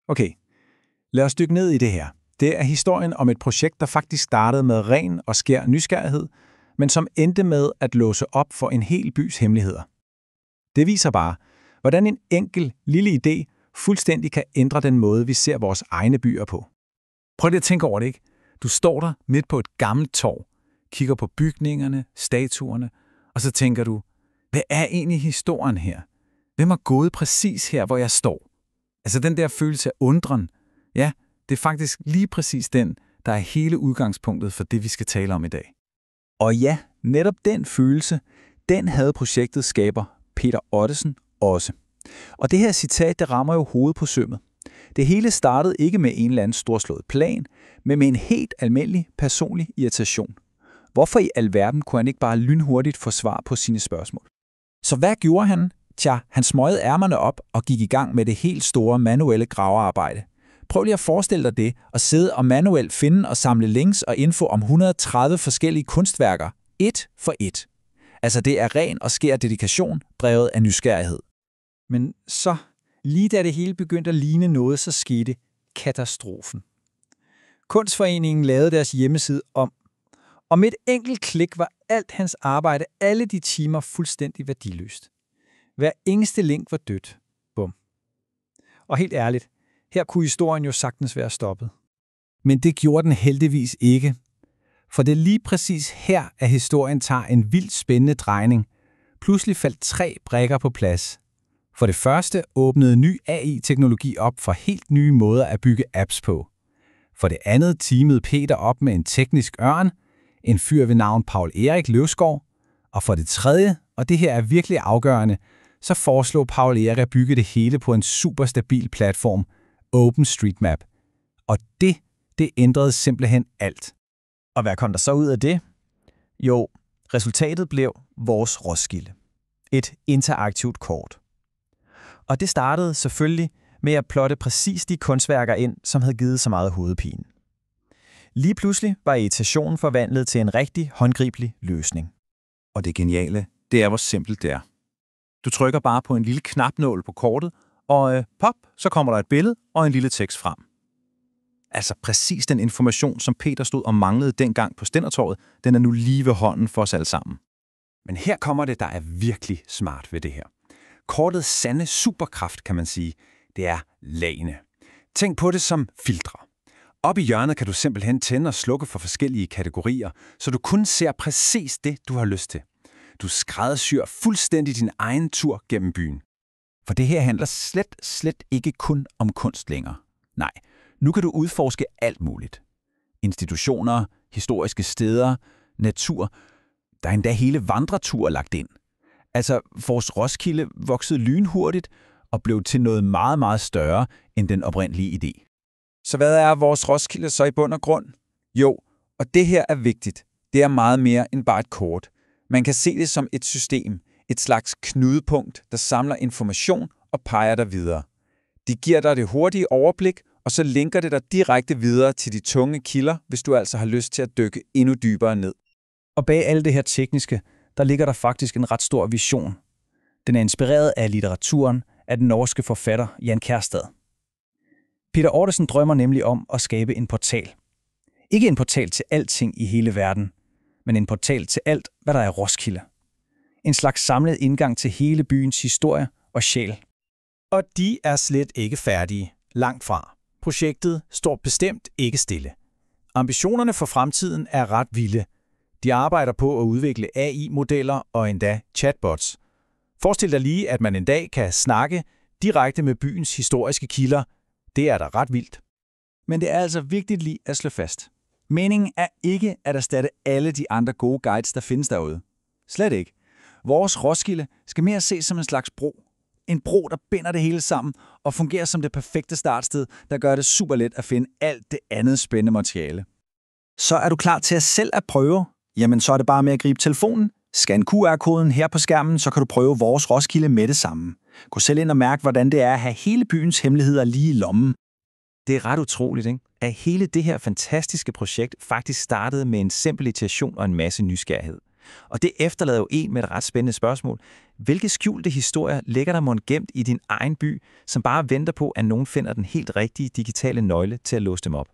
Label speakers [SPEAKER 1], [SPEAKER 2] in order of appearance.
[SPEAKER 1] Okay, lad os dykke ned i det her. Det er historien om et projekt, der faktisk startede med ren og skær nysgerrighed, men som endte med at låse op for en hel bys hemmeligheder. Det viser bare, hvordan en enkel, lille idé fuldstændig kan ændre den måde, vi ser vores egne byer på. Prøv lige at tænke over det, ikke? Du står der midt på et gammelt torv, kigger på bygningerne, statuerne, og så tænker du, hvad er egentlig historien her? Hvem har gået præcis her, hvor jeg står? Altså den der følelse af undren, ja, det er faktisk lige præcis den, der er hele udgangspunktet for det, vi skal tale om i dag. Og ja, netop den følelse, den havde projektets skaber Peter Ottesen også. Og det her citat, det rammer jo hovedet på sømmet. Det hele startede ikke med en eller anden storslået plan, men med en helt almindelig personlig irritation. Hvorfor i alverden kunne han ikke bare lynhurtigt få svar på sine spørgsmål? Så hvad gjorde han? Tja, han smøgede ærmerne op og gik i gang med det helt store manuelle gravearbejde. Prøv lige at forestille dig det, og sidde og manuelt finde og samle links og info om 130 forskellige kunstværker, et for et. Altså det er ren og skær dedikation, drevet af nysgerrighed. Men så, lige da det hele begyndte at ligne noget, så skete katastrofen. Kunstforeningen lavede deres hjemmeside om, og med et enkelt klik var alt hans arbejde, alle de timer, fuldstændig værdiløst. Hver eneste link var dødt. Bum. Og helt ærligt, her kunne historien jo sagtens være stoppet. Men det gjorde den heldigvis ikke. For det er lige præcis her, at historien tager en vildt spændende drejning. Pludselig faldt 3 brikker på plads. For det første åbnede ny AI-teknologi op for helt nye måder at bygge apps på. For det andet teamede Peter op med en teknisk ørn, en fyr ved navn Paul Erik Løvskov. Og for det tredje, og det her er virkelig afgørende, så foreslog Paul Erik at bygge det hele på en super stabil platform, OpenStreetMap. Og det ændrede simpelthen alt.
[SPEAKER 2] Og hvad kom der så ud af det? Jo, resultatet blev Vores Roskilde. Et interaktivt kort. Og det startede selvfølgelig med at plotte præcis de kunstværker ind, som havde givet så meget hovedpine. Lige pludselig var irritationen forvandlet til en rigtig håndgribelig løsning.
[SPEAKER 1] Og det geniale, det er hvor simpelt det er. Du trykker bare på en lille knapnål på kortet, og pop, så kommer der et billede og en lille tekst frem. Altså præcis den information, som Peter stod og manglede dengang på Stændertorvet, den er nu lige ved hånden for os alle sammen. Men her kommer det, der er virkelig smart ved det her. Kortets sande superkraft, kan man sige, det er lagene. Tænk på det som filtre. Oppe i hjørnet kan du simpelthen tænde og slukke for forskellige kategorier, så du kun ser præcis det, du har lyst til. Du skræddersyr fuldstændig din egen tur gennem byen. For det her handler slet ikke kun om kunst længere. Nej, nu kan du udforske alt muligt. Institutioner, historiske steder, natur. Der er endda hele vandreture lagt ind. Altså, vores Roskilde voksede lynhurtigt og blev til noget meget, meget større end den oprindelige idé. Så hvad er vores Roskilde så i bund og grund? Jo, og det her er vigtigt. Det er meget mere end bare et kort. Man kan se det som et system, et slags knudepunkt, der samler information og peger dig videre. De giver dig det hurtige overblik, og så linker det dig direkte videre til de tunge kilder, hvis du altså har lyst til at dykke endnu dybere ned.
[SPEAKER 2] Og bag alt det her tekniske, der ligger der faktisk en ret stor vision. Den er inspireret af litteraturen af den norske forfatter Jan Kjærstad. Peter Ottesen drømmer nemlig om at skabe en portal. Ikke en portal til alting i hele verden, men en portal til alt, hvad der er Roskilde. En slags samlet indgang til hele byens historie og sjæl.
[SPEAKER 1] Og de er slet ikke færdige. Langt fra. Projektet står bestemt ikke stille. Ambitionerne for fremtiden er ret vilde. De arbejder på at udvikle AI-modeller og endda chatbots. Forestil dig lige, at man en dag kan snakke direkte med byens historiske kilder. Det er da ret vildt. Men det er altså vigtigt lige at slå fast. Meningen er ikke at erstatte alle de andre gode guides, der findes derude. Slet ikke. Vores Roskilde skal mere ses som en slags bro. En bro, der binder det hele sammen og fungerer som det perfekte startsted, der gør det super let at finde alt det andet spændende materiale.
[SPEAKER 2] Så er du klar til at selv at prøve? Jamen så er det bare med at gribe telefonen. Scan QR-koden her på skærmen, så kan du prøve Vores Roskilde med det samme. Gå selv ind og mærk, hvordan det er at have hele byens hemmeligheder lige i lommen.
[SPEAKER 1] Det er ret utroligt, ikke? At hele det her fantastiske projekt faktisk startede med en simpel irritation og en masse nysgerrighed.
[SPEAKER 3] Og det efterlader jo en med et ret spændende spørgsmål. Hvilke skjulte historier ligger der mon gemt i din egen by, som bare venter på, at nogen finder den helt rigtige digitale nøgle til at låse dem op?